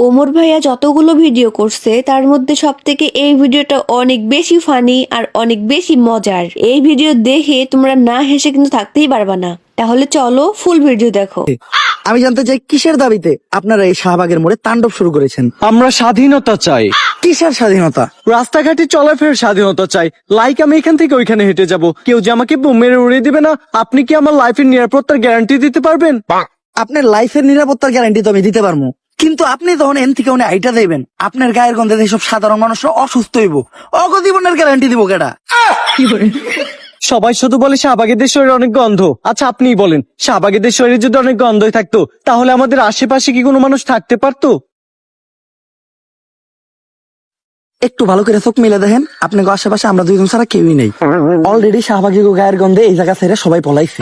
ওমর ভাইয়া যতগুলো ভিডিও করছে তার মধ্যে সবথেকে এই ভিডিওটা অনেক বেশি ফানি আর অনেক বেশি মজার। এই ভিডিও দেখে তোমরা না হেসে কিন্তু থাকতেই পারবা না। তাহলে চলো ফুল ভিডিও দেখো। আমি জানতে চাই কিসের দাবিতে আপনারা এই শাহবাগের মোড়ে তাণ্ডব শুরু করেছেন? আমরা স্বাধীনতা চাই, কিসের স্বাধীনতা? রাস্তাঘাটে চলাফেরার স্বাধীনতা চাই। লাইক আমি এখান থেকে ওইখানে হেঁটে যাব, কেউ যে আমাকে বোম মেরে উড়িয়ে দিবে না। আপনি কি আমার লাইফের নিরাপত্তার গ্যারান্টি দিতে পারবেন? আপনার লাইফের নিরাপত্তার গ্যারান্টি তো আমি দিতে পারবো, কিন্তু আপনি তখন এন থেকে উনি আইটা দেবেন আপনার গায়ের গন্ধে এইসব সাধারণ মানুষরা অসুস্থ হইব, অগজীবনের গ্যারান্টি দিব কেডা? সবাই শুধু বলে শাহবাগীদের শরীরে অনেক গন্ধ। আচ্ছা আপনিই বলেন, শাহবাগীদের শরীরে যদি অনেক গন্ধই থাকতো তাহলে আমাদের আশেপাশে কি কোনো মানুষ থাকতে পারতো? একটু ভালো করে চোখ মিলে দেখেন, আপনাকে আশেপাশে আমরা দুইজন ছাড়া কেউই নেই। অলরেডি শাহবাগী গায়ের গন্ধে এই জায়গা ছেড়ে সবাই পলাইছে।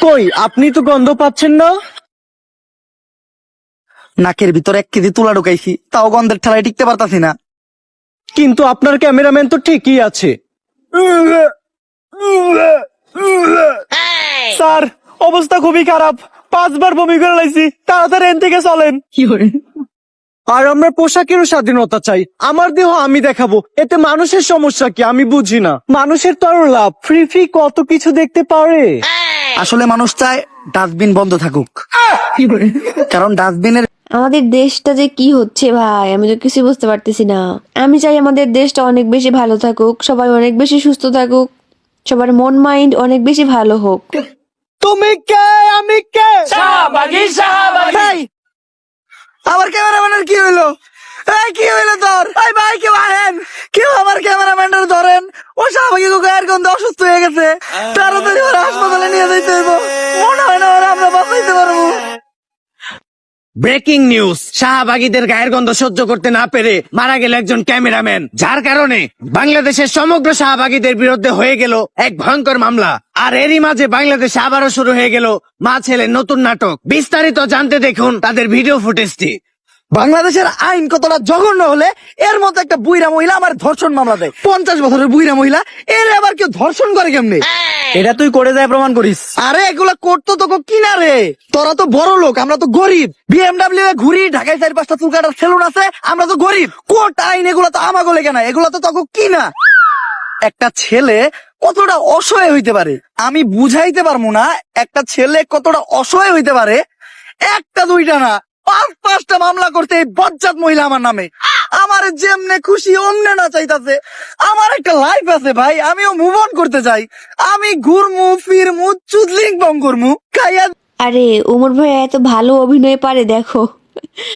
কই আপনি তো গন্ধ পাচ্ছেন না? নাকের ভিতরে 1 কেজি তুলা ঢুকাইছি, তাও গন্ধের ঠেলায় টিকতে পারতাছি না। কিন্তু আপনার ক্যামেরাম্যান তো ঠিকই আছে। স্যার অবস্থা খুবই খারাপ, 5 বার বমি করে লাইছি, তাড়াতাড়ি এন থেকে চলেন। আর আমরা পোশাকেরও স্বাধীনতা চাই। আমার দেহ আমি দেখাবো, এতে মানুষের সমস্যা কি আমি বুঝি না। মানুষের তো আরো লাভ, ফ্রি ফ্রি কত কিছু দেখতে পারে। আসলে মানুষ চায় ডাস্টবিন বন্ধ থাকুক, কারণ ডাস্টবিনের আমাদের দেশটা যে কি হচ্ছে ভাই, আমি তো কিছু বুঝতে পারতেছি না। আমি চাই আমাদের দেশটা অনেক বেশি ভালো থাকুক, সবাই অনেক বেশি সুস্থ থাকুক, সবার মন মাইন্ড অনেক বেশি ভালো হোক। তুমি কে আমি কে? এই, আমার ক্যামেরাম্যানের কি হইলো? এই কি হইলো তোর? এই ভাই কেউ আহেন, কেউ আমার ক্যামেরাম্যানের ধরেন। ও শাহবাগী গায়ের গন্ধে অসুস্থ হয়ে গেছে, তাড়াতাড়ি ওরা হাসপাতালে নিয়ে যাইতে হইব। মনে হয় না ওরা আমরা বাঁচাইতে পারবো। ব্রেকিং নিউজ, শাহবাগীদের গায়ের গন্ধ সহ্য করতে না পেরে মারা গেল একজন ক্যামেরাম্যান, যার কারণে বাংলাদেশের সমগ্র শাহবাগীদের বিরুদ্ধে হয়ে গেল এক ভয়ঙ্কর মামলা। আর এরই মাঝে বাংলাদেশে আবারও শুরু হয়ে গেল মা ছেলের নতুন নাটক। বিস্তারিত জানতে দেখুন তাদের ভিডিও ফুটেজটি। বাংলাদেশের আইন কতটা জঘন্য হলে এর মতো একটা বুইরা মহিলা আমার ধর্ষণ মামলা দেয়? 50 বছরের বুইরা মহিলা, এর আবার কেউ ধর্ষণ করে কেমনে? এটা তুই করে দেয় প্রমাণ করিস। আরে এগুলা করতো তোকে কিনা রে? তোরা তো বড় লোক, আমরা তো গরিব। বিএমডাব্লিউ এ ঘুরি, ঢাকায় 4-5টা চুল কাটার সেলুন আছে, আমরা তো গরিব। কোর্ট আইন এগুলা তো আমাগো লেগে না, এগুলা তো তোকে কিনা। একটা ছেলে কতটা অসহায় হইতে পারে আমি বুঝাইতে পারবো না। একটা ছেলে কতটা অসহায় হইতে পারে, একটা দুইটা না 5-5টা মামলা করতে এই বজ্জাত মহিলা আমার নামে। আমার যেমনে খুশি অমনে না চাইতাছে। আমার একটা লাইফ আছে ভাই, আমিও মুভ অন করতে চাই। আমি ঘুরমু ফিরমু চুদলিং বং করমু খাইয়া। আরে ওমর ভাইয়া এত ভালো অভিনয় পারে দেখো।